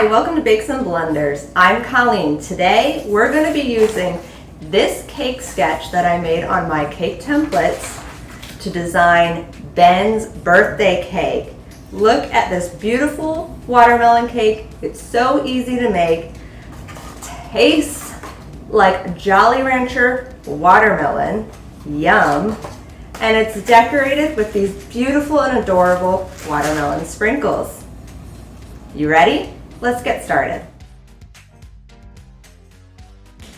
Hi, welcome to Bakes and Blenders. I'm Colleen. Today we're going to be using this cake sketch that I made on my cake templates to design Ben's birthday cake. Look at this beautiful watermelon cake. It's so easy to make. Tastes like Jolly Rancher watermelon. Yum. And it's decorated with these beautiful and adorable watermelon sprinkles. You ready? Let's get started.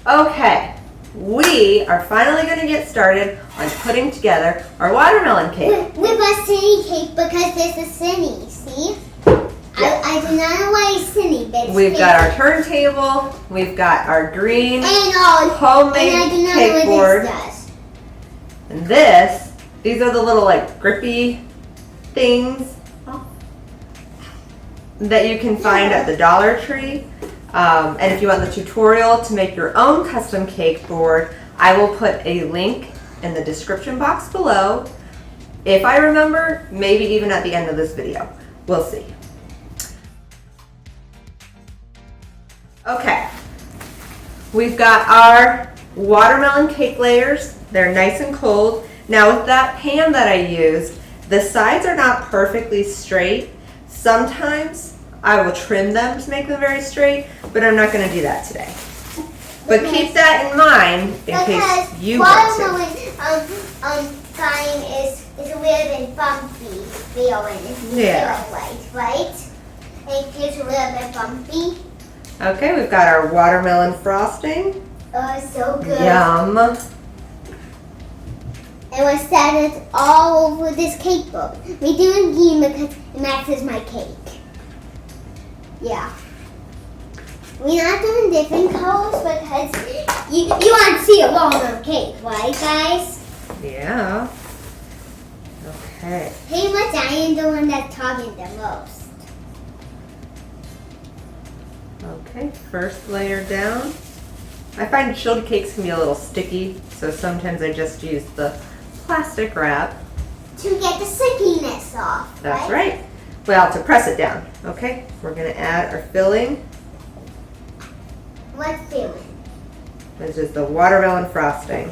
Okay, we are finally going to get started on putting together our watermelon cake. With a cine cake because there's a cine, see? Yeah. I do not know why it's cine, but it's We've got our turntable, we've got our green homemade and I do not cake know board. What this does. And these are the little like grippy things that you can find at the Dollar Tree. And if you want the tutorial to make your own custom cake board, I will put a link in the description box below. If I remember, maybe even at the end of this video. We'll see. Okay, we've got our watermelon cake layers. They're nice and cold. Now with that pan that I used, the sides are not perfectly straight. Sometimes I will trim them to make them very straight, but I'm not going to do that today. But keep that in mind in case you want to. Watermelon kind is a little bit bumpy feeling. Yeah. Right? It gets a little bit bumpy. Okay, we've got our watermelon frosting. Oh, so good. Yum. And we'll set it all over this cake board. We're doing green because it matches my cake. Yeah. We're not doing different colors because you want to see a watermelon cake, right, guys? Yeah. Okay. Pretty much I am the one that's talking the most. Okay, first layer down. I find chilled cakes can be a little sticky, so sometimes I just use the plastic wrap. To get the stickiness off, That's right. Well, to press it down. Okay, we're going to add our filling. What filling? This is the watermelon frosting.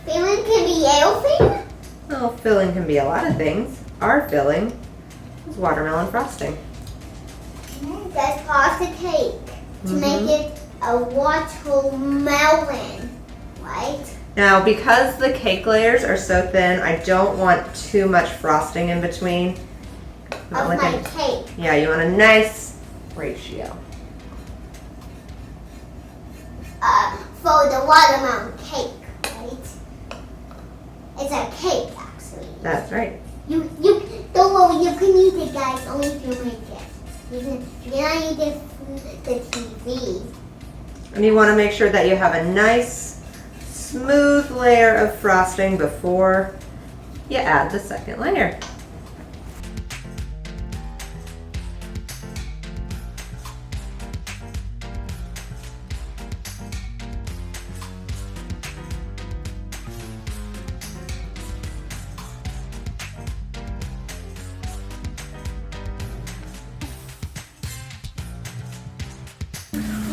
Filling can be anything? Well, filling can be a lot of things. Our filling is watermelon frosting. That's part of the cake to make it a watermelon, right? Now, because the cake layers are so thin, I don't want too much frosting in between. Of my cake. Yeah, you want a nice ratio. For the watermelon cake, right? It's a cake, actually. That's right. You don't worry, you can eat it, guys. Only if you make it. You cannot eat it from the TV. And you want to make sure that you have a nice, smooth layer of frosting before you add the second layer.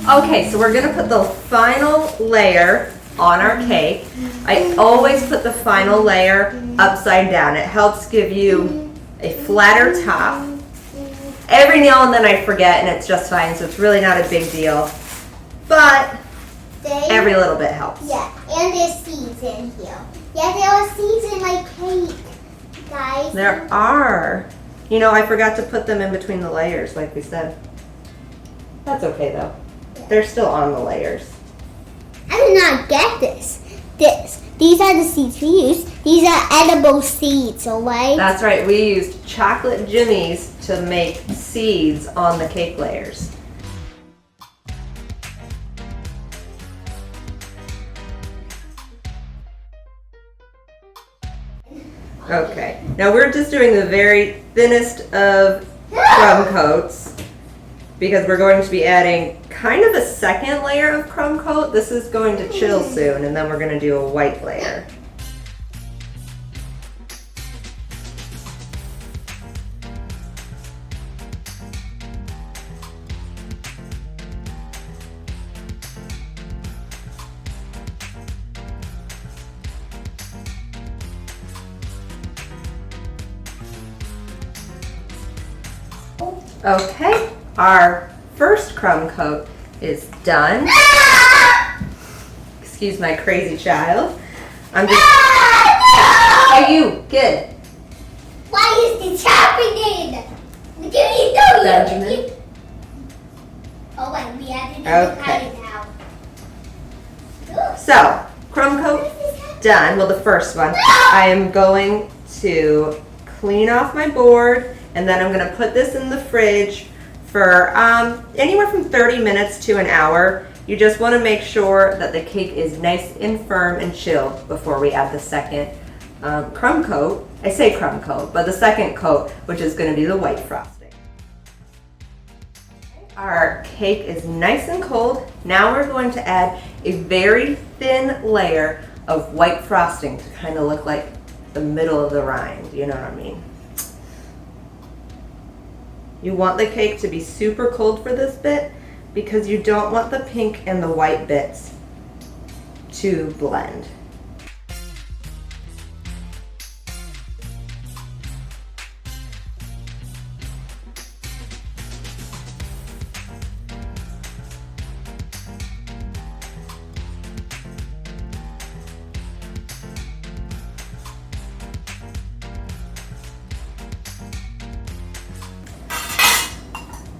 Okay, so we're gonna put the final layer on our cake. I always put the final layer upside down. It helps give you a flatter top. Every now and then I forget and it's just fine, so it's really not a big deal. But every little bit helps. Yeah, and there's seeds in here. Yeah, there are seeds in my cake, guys. There are. You know, I forgot to put them in between the layers, like we said. That's okay though. They're still on the layers. I did not get this. These are the seeds we used. These are edible seeds, alright? That's right. We used chocolate jimmies to make seeds on the cake layers. Okay. Now we're just doing the very thinnest of crumb coats because we're going to be adding kind of a second layer of crumb coat. This is going to chill soon, and then we're going to do a white layer. Okay, our first crumb coat is done. Excuse my crazy child. I'm just. Are you good? Why is this happening? What do you do? Benjamin? Oh wait, we have to do Okay. the now. So, crumb coat done. Well, the first one. I am going to clean off my board, and then I'm going to put this in the fridge for anywhere from 30 minutes to an hour. You just want to make sure that the cake is nice and firm and chilled before we add the second crumb coat. I say crumb coat, but the second coat, which is going to be the white frosting. Our cake is nice and cold. Now we're going to add a very thin layer of white frosting to kind of look like the middle of the rind. You know what I mean? You want the cake to be super cold for this bit because you don't want the pink and the white bits to blend.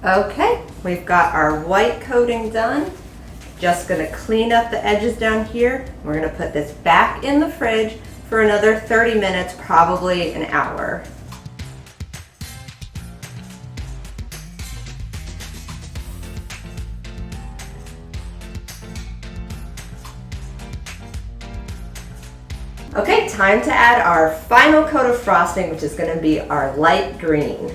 Okay, we've got our white coating done. Just gonna clean up the edges down here. We're gonna put this back in the fridge for another 30 minutes, probably an hour. Okay, time to add our final coat of frosting, which is gonna be our light green.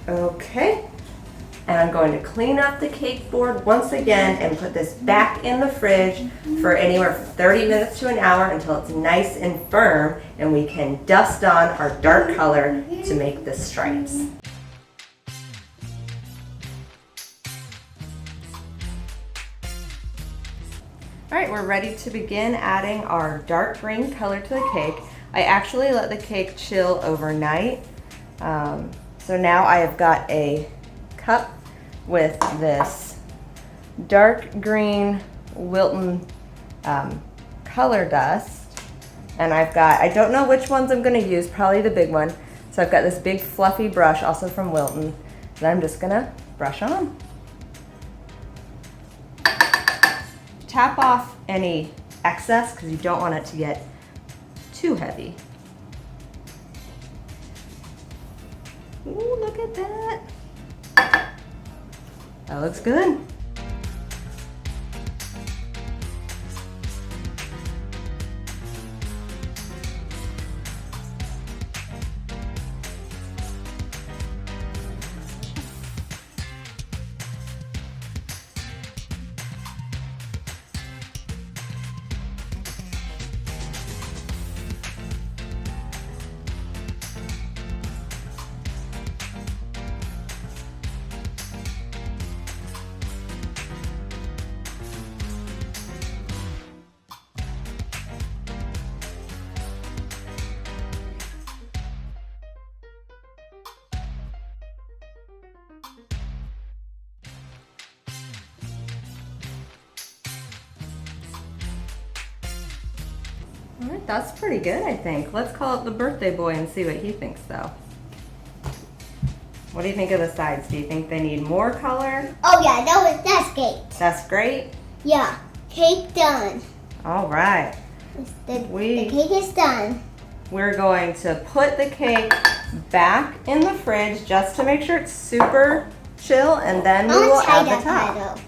Okay, and I'm going to clean up the cake board once again and put this back in the fridge for anywhere from 30 minutes to an hour until it's nice and firm and we can dust on our dark color to make the stripes. All right, we're ready to begin adding our dark green color to the cake. I actually let the cake chill overnight. So now I have got a cup with this dark green Wilton color dust. And I've got, I don't know which ones I'm gonna use, probably the big one. So I've got this big fluffy brush, also from Wilton, that I'm just gonna brush on. Tap off any excess because you don't want it to get too heavy. Ooh, look at that. That looks good. All right, that's pretty good, I think. Let's call up the birthday boy and see what he thinks, though. What do you think of the sides? Do you think they need more color? Oh yeah, that's great. That's great. Yeah, cake done. All right. The cake is done. We're going to put the cake back in the fridge just to make sure it's super chill, and then we will add the top.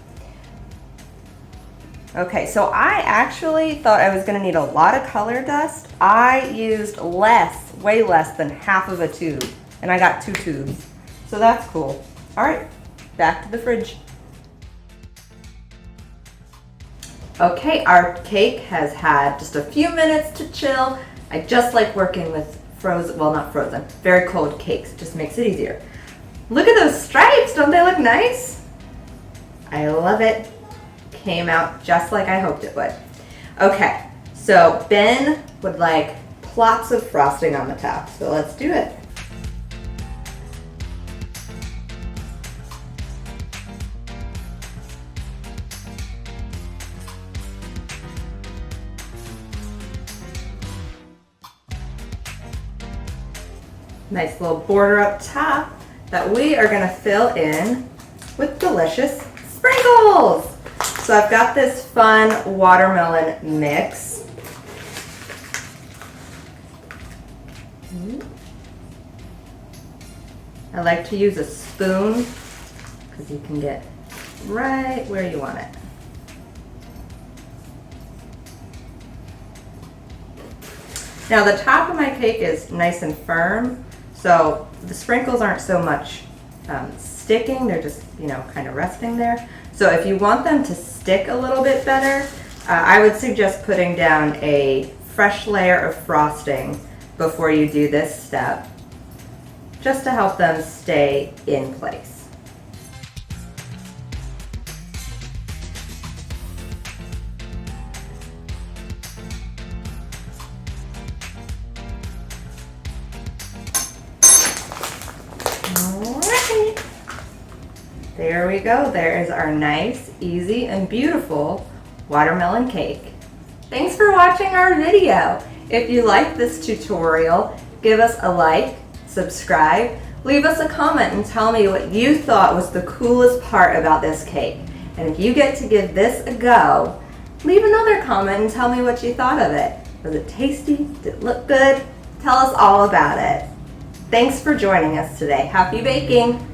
Okay, so I actually thought I was gonna need a lot of color dust. I used less, way less than half of a tube, and I got 2 tubes. So that's cool. All right, back to the fridge. Okay, our cake has had just a few minutes to chill. I just like working with frozen, well, not frozen, very cold cakes. It just makes it easier. Look at those stripes, don't they look nice? I love it. Came out just like I hoped it would. Okay, so Ben would like plots of frosting on the top, so let's do it. Nice little border up top that we are gonna fill in with delicious sprinkles. So I've got this fun watermelon mix. I like to use a spoon because you can get right where you want it. Now the top of my cake is nice and firm, so the sprinkles aren't so much sticking, they're just, you know, kind of resting there. So if you want them to stick a little bit better, I would suggest putting down a fresh layer of frosting before you do this step, just to help them stay in place. Alright, there we go. There is our nice, easy, and beautiful watermelon cake. Thanks for watching our video. If you liked this tutorial, give us a like, subscribe, leave us a comment and tell me what you thought was the coolest part about this cake. And if you get to give this a go, leave another comment and tell me what you thought of it. Was it tasty? Did it look good? Tell us all about it. Thanks for joining us today. Happy baking!